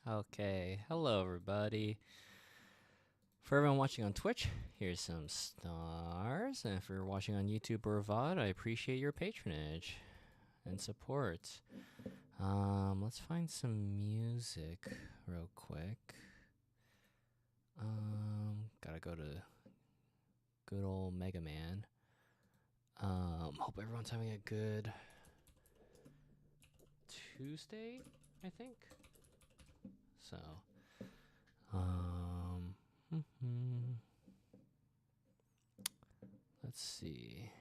Okay, hello everybody. For everyone watching on Twitch, here's some stars. And if you're watching on YouTube or VOD, I appreciate your patronage and support. Let's find some music real quick. Gotta go to good old Mega Man. Hope everyone's having a good Tuesday, I think. So, let's see.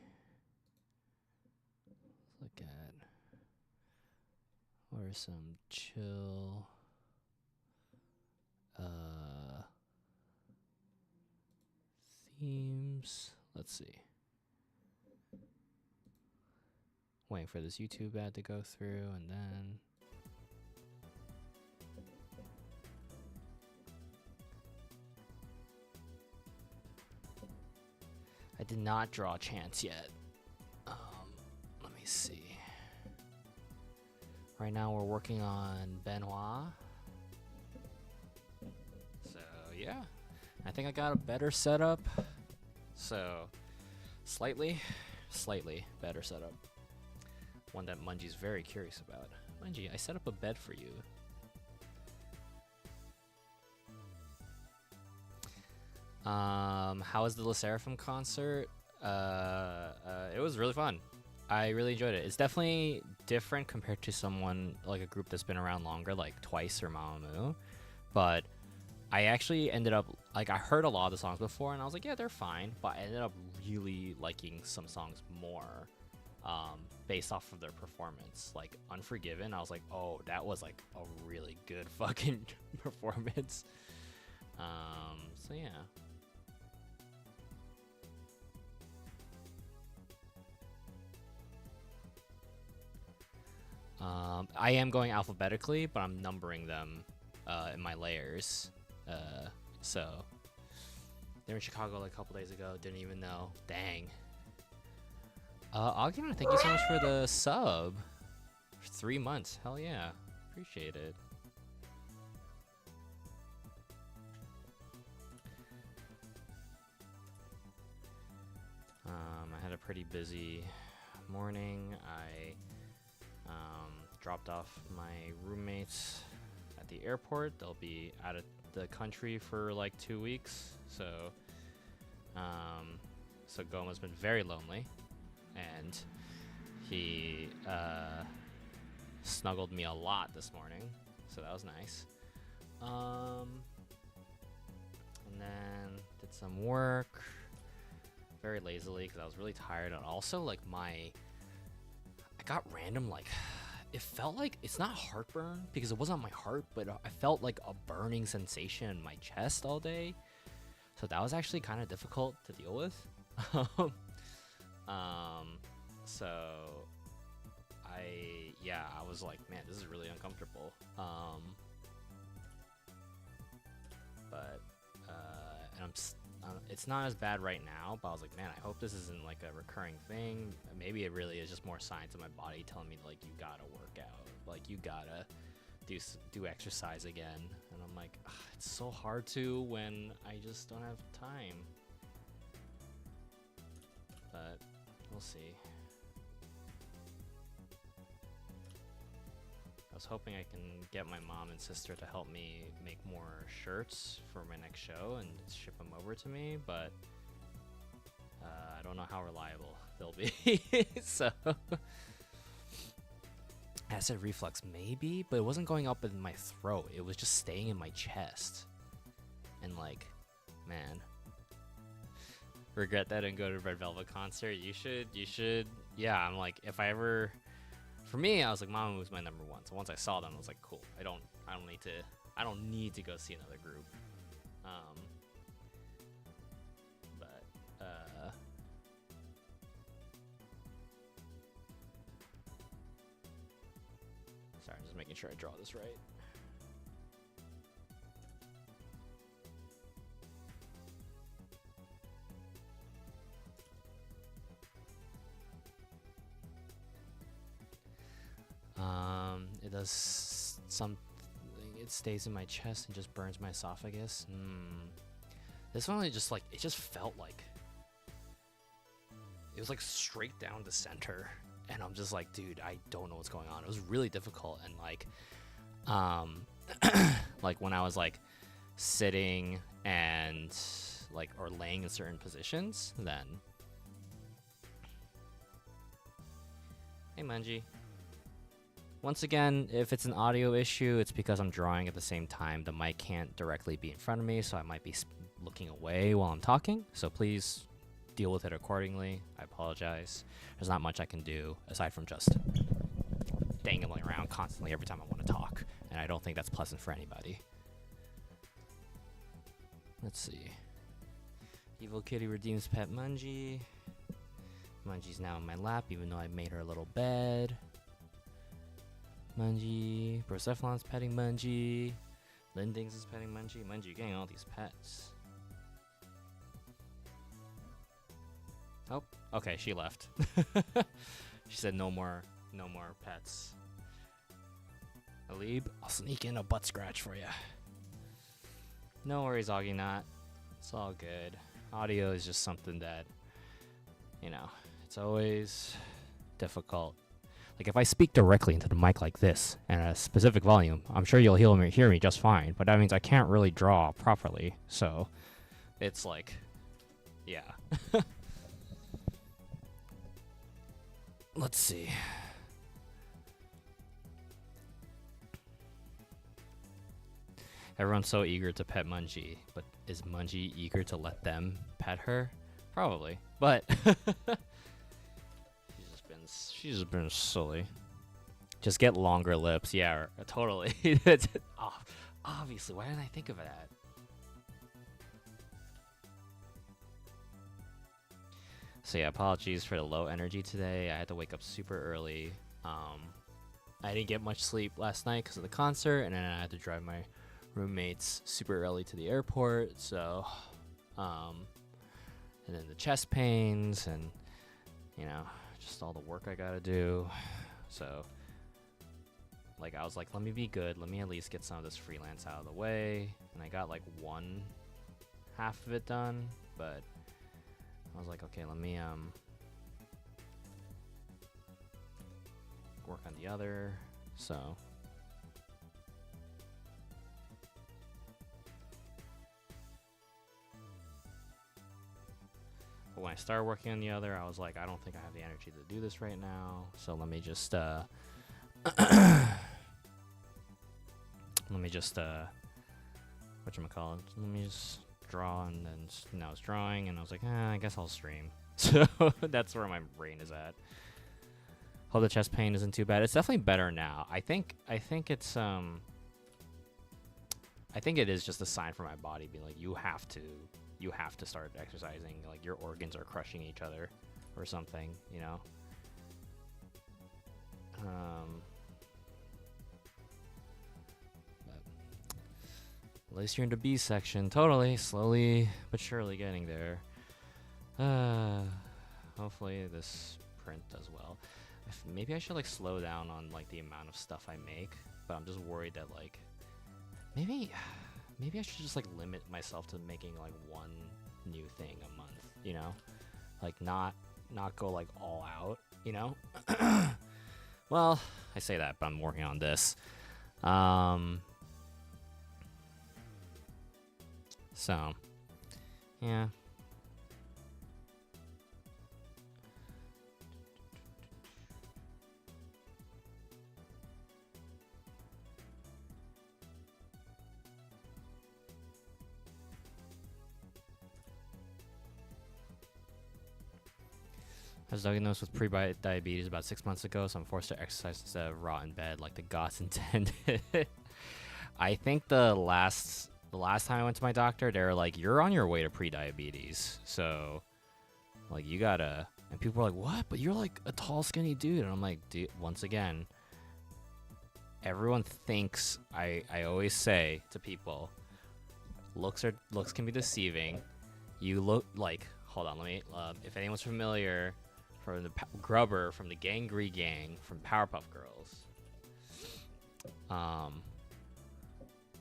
Let's look at what are some chill themes. Let's see. Waiting for this YouTube ad to go through, and then I did not draw a chance yet. Let me see. Right now we're working on Benoit. So yeah, I think I got a better setup. So slightly better setup. One that Mungie's very curious about. Mungie, I set up a bed for you. How was the Le Seraphim concert? It was really fun. I really enjoyed it. It's definitely different compared to someone like a group that's been around longer, like Twice or Mamamoo. But I actually ended up like I heard a lot of the songs before, and I was like, yeah, they're fine. But I ended up really liking some songs more, based off of their performance. Like Unforgiven, I was like, oh, that was like a really good fucking performance. So yeah. I am going alphabetically, but I'm numbering them in my layers. So they were in Chicago like a couple days ago. Didn't even know. Dang. Agina, thank you so much for the sub. For 3 months. Hell yeah. Appreciate it. I had a pretty busy morning. I dropped off my roommates at the airport. They'll be out of the country for like 2 weeks. So Goma's been very lonely, and he snuggled me a lot this morning, so that was nice. And then did some work very lazily because I was really tired, and also like I got random like it felt like it's not heartburn because it wasn't my heart, but I felt like a burning sensation in my chest all day. So that was actually kind of difficult to deal with. So I was like, man, this is really uncomfortable. But and it's not as bad right now, but I was like, man, I hope this isn't like a recurring thing. Maybe it really is just more signs of my body telling me like you gotta work out, like you gotta do exercise again. And I'm like, it's so hard to when I just don't have time. But we'll see. I was hoping I can get my mom and sister to help me make more shirts for my next show and ship them over to me, but I don't know how reliable they'll be. So acid reflux maybe, but it wasn't going up in my throat. It was just staying in my chest. And like, man, regret that I didn't go to Red Velvet concert. You should. Yeah, I'm like, if I ever, for me, I was like, Mamamoo was my number one. So once I saw them, I was like, cool. I don't need to go see another group. Sorry, I'm just making sure I draw this right. It does something it stays in my chest and just burns my esophagus. This one, it just felt like it was like straight down the center, and I'm just like, dude, I don't know what's going on. It was really difficult, and like, like when I was like sitting and like or laying in certain positions, then. Hey, Munji. Once again, if it's an audio issue, it's because I'm drawing at the same time. The mic can't directly be in front of me, so I might be looking away while I'm talking. So please deal with it accordingly. I apologize. There's not much I can do aside from just dangling around constantly every time I want to talk. And I don't think that's pleasant for anybody. Let's see. Evil Kitty redeems pet Munji. Munji's now in my lap, even though I made her a little bed. Munji. Brocephalon's petting Munji. Lindings is petting Munji. Munji getting all these pets. Oh, okay, she left. She said no more pets. Alib, I'll sneak in a butt scratch for you. No worries, Augie Not. It's all good. Audio is just something that, you know, it's always difficult. Like if I speak directly into the mic like this and at a specific volume, I'm sure you'll hear me just fine, but that means I can't really draw properly. So it's like, yeah. Let's see. Everyone's so eager to pet Munji, but is Munji eager to let them pet her? Probably, but she's just been silly. Just get longer lips, yeah, totally. Obviously, why didn't I think of that? So yeah, apologies for the low energy today. I had to wake up super early. I didn't get much sleep last night because of the concert, and then I had to drive my roommates super early to the airport. So, and then the chest pains, and you know, just all the work I gotta do. So, like, I was like, let me be good. Let me at least get some of this freelance out of the way. And I got like one half of it done, but I was like, okay, let me work on the other. So but when I started working on the other, I was like, I don't think I have the energy to do this right now. So let me just whatchamacallit, let me just draw, and then now I was drawing, and I was like, I guess I'll stream. So that's where my brain is at. Hope the chest pain isn't too bad. It's definitely better now. I think it's I think it is just a sign for my body being like, you have to start exercising. Like your organs are crushing each other or something, you know. At least you're in the B section. Totally. Slowly but surely getting there. Hopefully this print does well. Maybe I should like slow down on like the amount of stuff I make, but I'm just worried that like maybe I should just like limit myself to making like one new thing a month, you know? Like not go like all out, you know? Well, I say that, but I'm working on this. So, yeah. I was diagnosed with pre-diabetes about 6 months ago, so I'm forced to exercise instead of rot in bed like the gods intended. I think the last time I went to my doctor, they were like, you're on your way to pre-diabetes. So, like, you gotta... And people were like, what? But you're, like, a tall, skinny dude. And I'm like, dude, once again, everyone thinks... I always say to people, looks can be deceiving. You look like... Hold on, let me... if anyone's familiar... From the Grubber from the Gangrey Gang from Powerpuff Girls.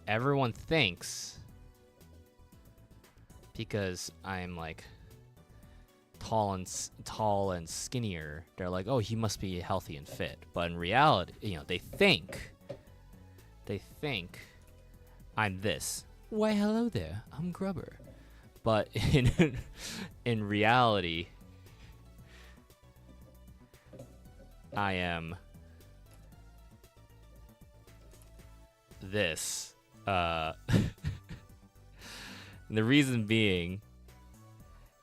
everyone thinks because I'm like tall and skinnier, they're like, oh, he must be healthy and fit. But in reality, you know, they think I'm this. Why, hello there, I'm Grubber. But in reality, I am this. And the reason being,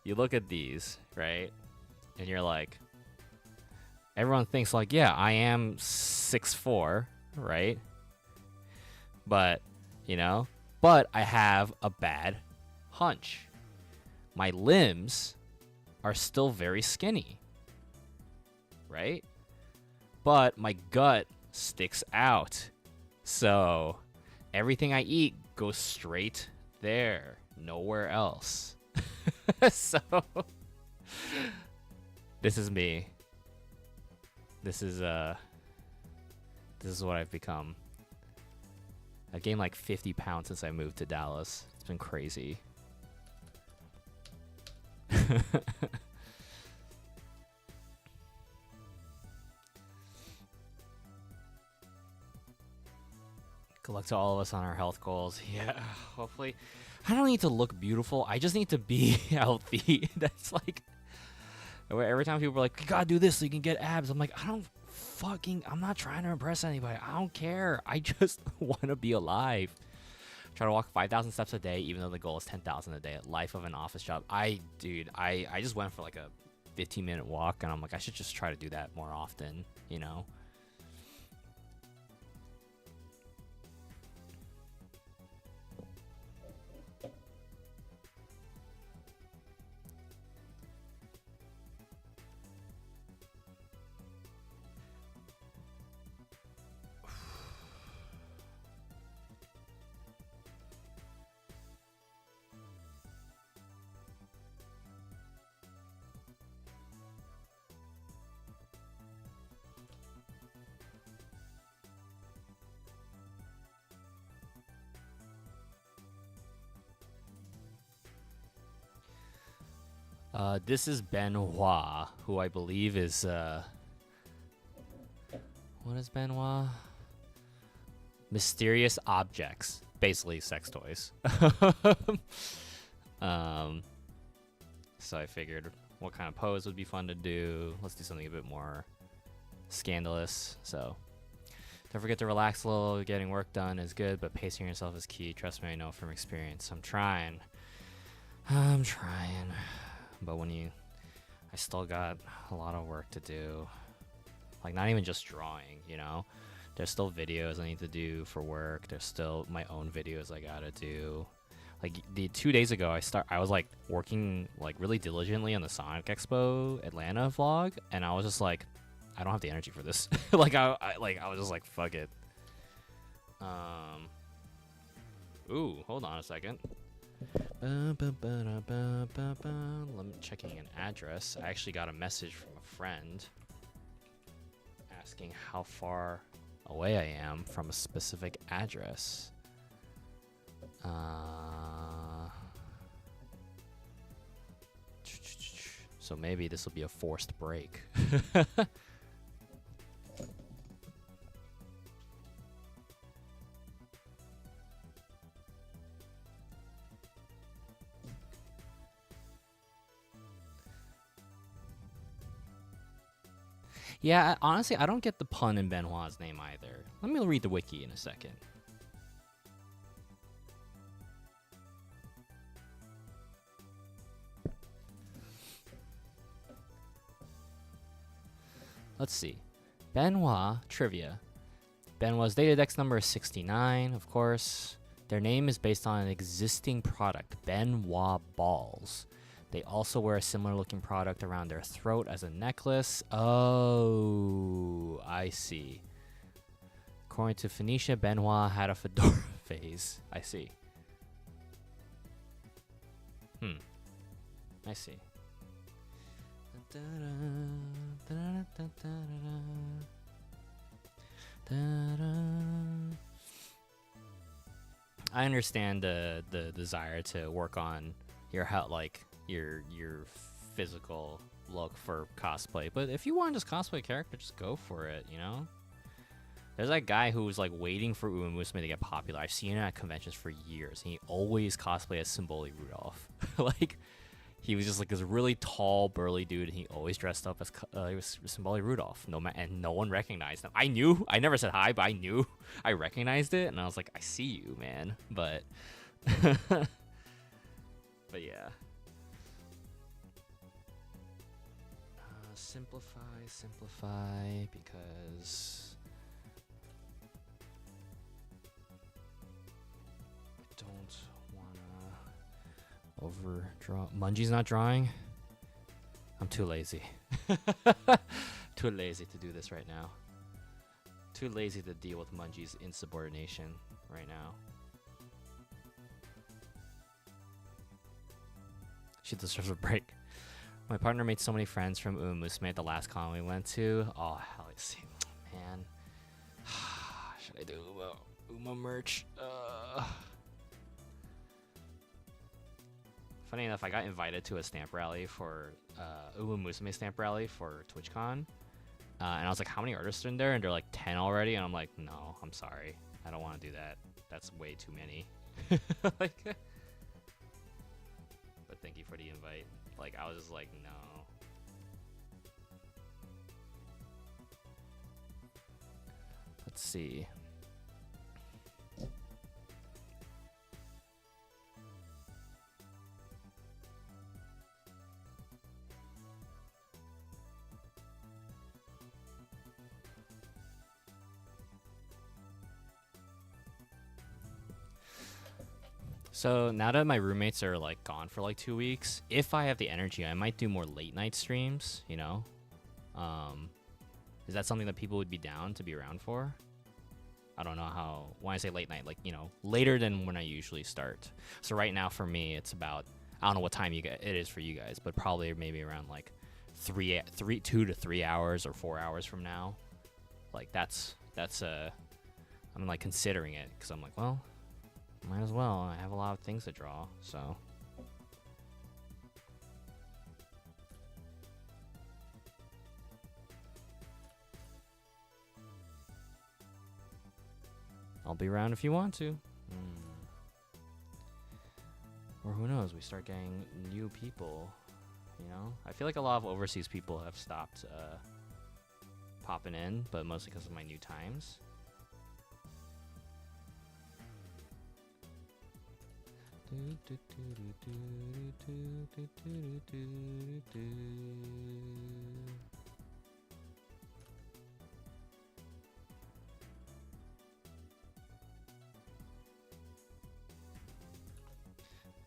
you look at these, right? And you're like, everyone thinks like, yeah, I am 6'4", right? But, you know, but I have a bad hunch. My limbs are still very skinny, right? But my gut sticks out. So everything I eat goes straight there, nowhere else. So this is me. This is what I've become. I gained like 50 pounds since I moved to Dallas. It's been crazy. Good luck to all of us on our health goals. Yeah, hopefully. I don't need to look beautiful. I just need to be healthy. That's like, every time people are like, you gotta do this so you can get abs. I'm like, I'm not trying to impress anybody. I don't care. I just want to be alive. Try to walk 5,000 steps a day, even though the goal is 10,000 a day. Life of an office job. I just went for like a 15-minute walk, and I'm like, I should just try to do that more often, you know? This is Benoit, who I believe is, what is Benoit? Mysterious objects. Basically, sex toys. So I figured what kind of pose would be fun to do. Let's do something a bit more scandalous. So don't forget to relax a little. Getting work done is good, but pacing yourself is key. Trust me, I know from experience. I'm trying. But I still got a lot of work to do. Like, not even just drawing, you know? There's still videos I need to do for work. There's still my own videos I gotta do. Like, the 2 days ago, I was, like, working, like, really diligently on the Sonic Expo Atlanta vlog, and I was just like, I don't have the energy for this. Like, I was just like, fuck it. Ooh, hold on a second. Let me checking an address. I actually got a message from a friend asking how far away I am from a specific address. So maybe this will be a forced break. Yeah, honestly, I don't get the pun in Benoit's name either. Let me read the wiki in a second. Let's see. Benoit trivia. Benoit's Datadex number is 69, of course. Their name is based on an existing product, Benoit balls. They also wear a similar looking product around their throat as a necklace. Oh, I see. According to Phoenicia, Benoit had a fedora phase. I see. I see. I understand the desire to work on your health, like your physical look for cosplay. But if you want to just cosplay a character, just go for it. You know. There's that guy who was like waiting for Uma Musume to get popular. I've seen it at conventions for years, and he always cosplayed as Symboli Rudolph. Like, he was just like this really tall, burly dude, and he always dressed up as he was Symboli Rudolph. And no one recognized him. I knew. I never said hi, but I knew. I recognized it, and I was like, I see you, man. But, but yeah. Simplify, because don't wanna overdraw. Munji's not drawing. I'm too lazy. Too lazy to do this right now. Too lazy to deal with Munji's insubordination right now. She deserves a break. My partner made so many friends from Uma Musume at the last con we went to. Oh, hell, see, man. Should I do Uma merch? Funny enough, I got invited to a stamp rally for Uma Musume stamp rally for TwitchCon, and I was like, "How many artists are in there?" And they're like 10 already, and I'm like, "No, I'm sorry, I don't want to do that. That's way too many." Like, but thank you for the invite. Like, I was just like, no. Let's see. So now that my roommates are like gone for like 2 weeks, if I have the energy, I might do more late night streams, you know? Is that something that people would be down to be around for? I don't know how, when I say late night, like, you know, later than when I usually start. So right now for me, it's about, I don't know what time it is for you guys, but probably maybe around like 2 to 3 hours or 4 hours from now. Like I'm like considering it, because I'm like, well, might as well. I have a lot of things to draw, so. I'll be around if you want to. Or who knows, we start getting new people, you know? I feel like a lot of overseas people have stopped popping in, but mostly because of my new times.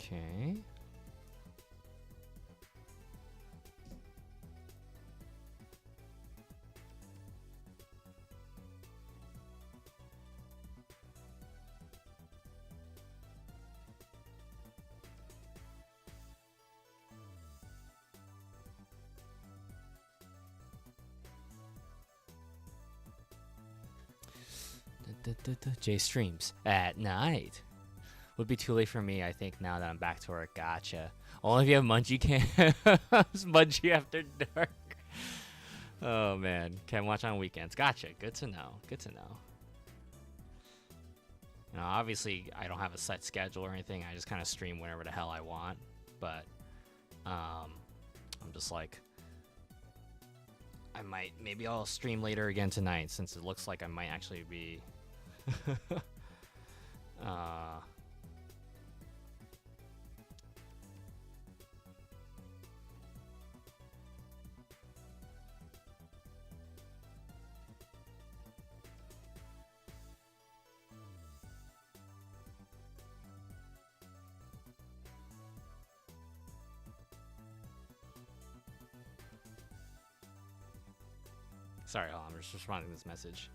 Okay. J streams at night. Would be too late for me, I think, now that I'm back to work. Gotcha. Only if you have Munchie cams. Munchie after dark. Oh, man. Can watch on weekends. Gotcha. Good to know. Good to know. You know, obviously, I don't have a set schedule or anything. I just kind of stream whenever the hell I want. But, I'm just like, maybe I'll stream later again tonight, since it looks like I might actually be... Sorry, hold on, I'm just responding to this message.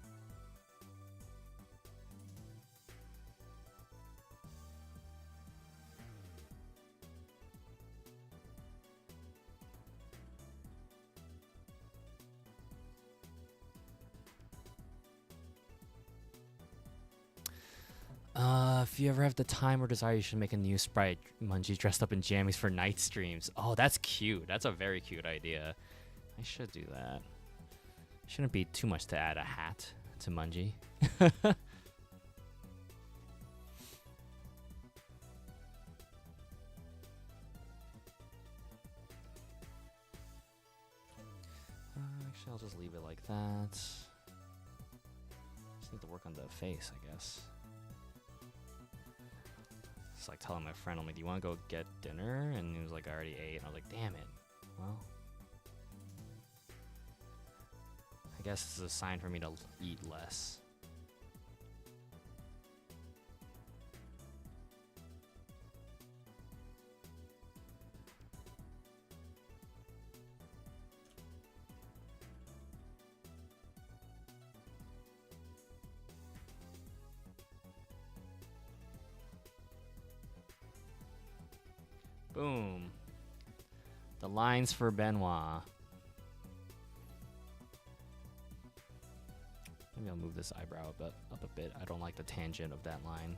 If you ever have the time or desire, you should make a new sprite, Mungie dressed up in jammies for night streams. Oh, that's cute. That's a very cute idea. I should do that. Shouldn't be too much to add a hat to Mungie. Actually, I'll just leave it like that. Just need to work on the face, I guess. It's like telling my friend, I'm like, do you want to go get dinner? And he was like, I already ate. And I was like, damn it. Well, I guess this is a sign for me to eat less. Boom. The lines for Benoit. Maybe I'll move this eyebrow up a bit. I don't like the tangent of that line.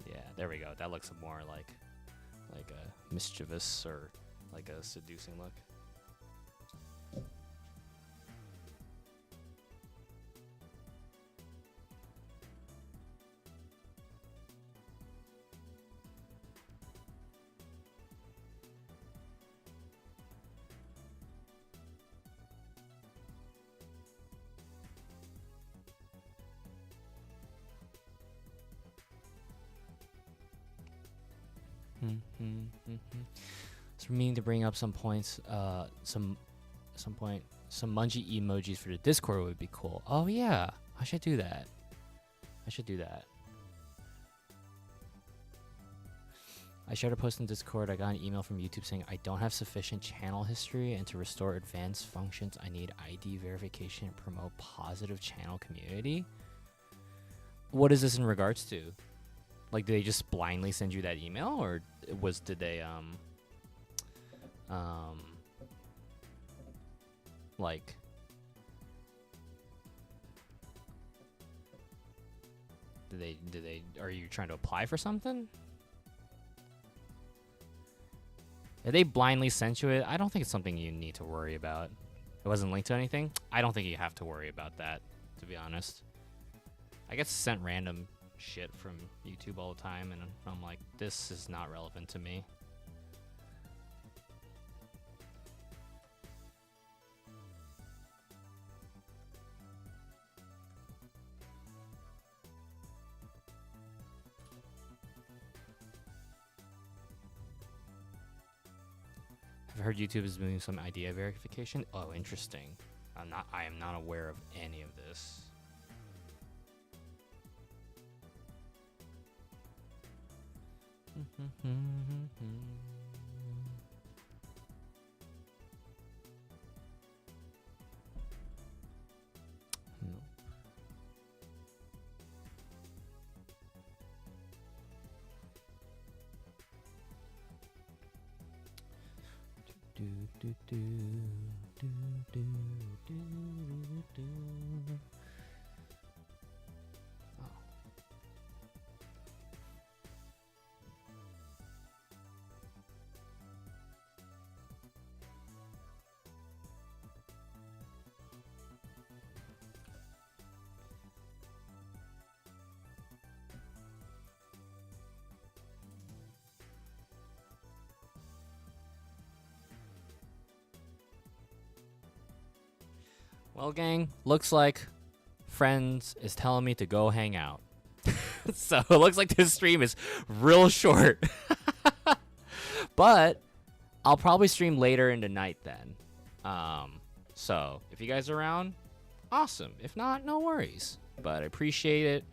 Yeah, there we go. That looks more like a mischievous or like a seducing look. So meaning to bring up some points, some Mungie emojis for the Discord would be cool. Oh yeah, I should do that. I shared a post in Discord. I got an email from YouTube saying I don't have sufficient channel history, and to restore advanced functions, I need ID verification and promote positive channel community. What is this in regards to? Like, did they just blindly send you that email, or did they like, did they are you trying to apply for something? If they blindly sent you it, I don't think it's something you need to worry about. It wasn't linked to anything. I don't think you have to worry about that, to be honest. I get sent random shit from YouTube all the time, and I'm like, this is not relevant to me. I've heard YouTube is doing some idea verification. Oh, interesting. I am not aware of any of this. Well, gang, looks like Friends is telling me to go hang out. So it looks like this stream is real short. But I'll probably stream later in the night then. So if you guys are around, awesome. If not, no worries. But I appreciate it.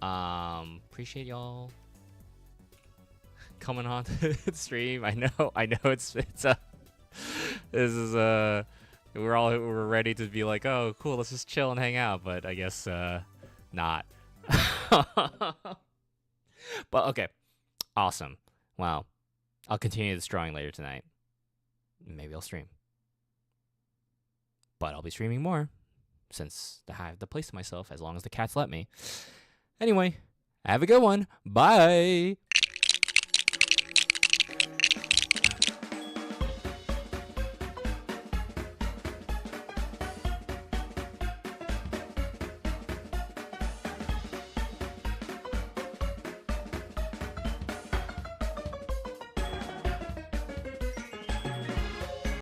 Appreciate y'all coming on to the stream. I know it's this is we're ready to be like, oh cool, let's just chill and hang out, but I guess not. But okay, awesome. Wow, I'll continue this drawing later tonight. Maybe I'll stream. But I'll be streaming more since I have the place to myself as long as the cats let me. Anyway, have a good one. Bye.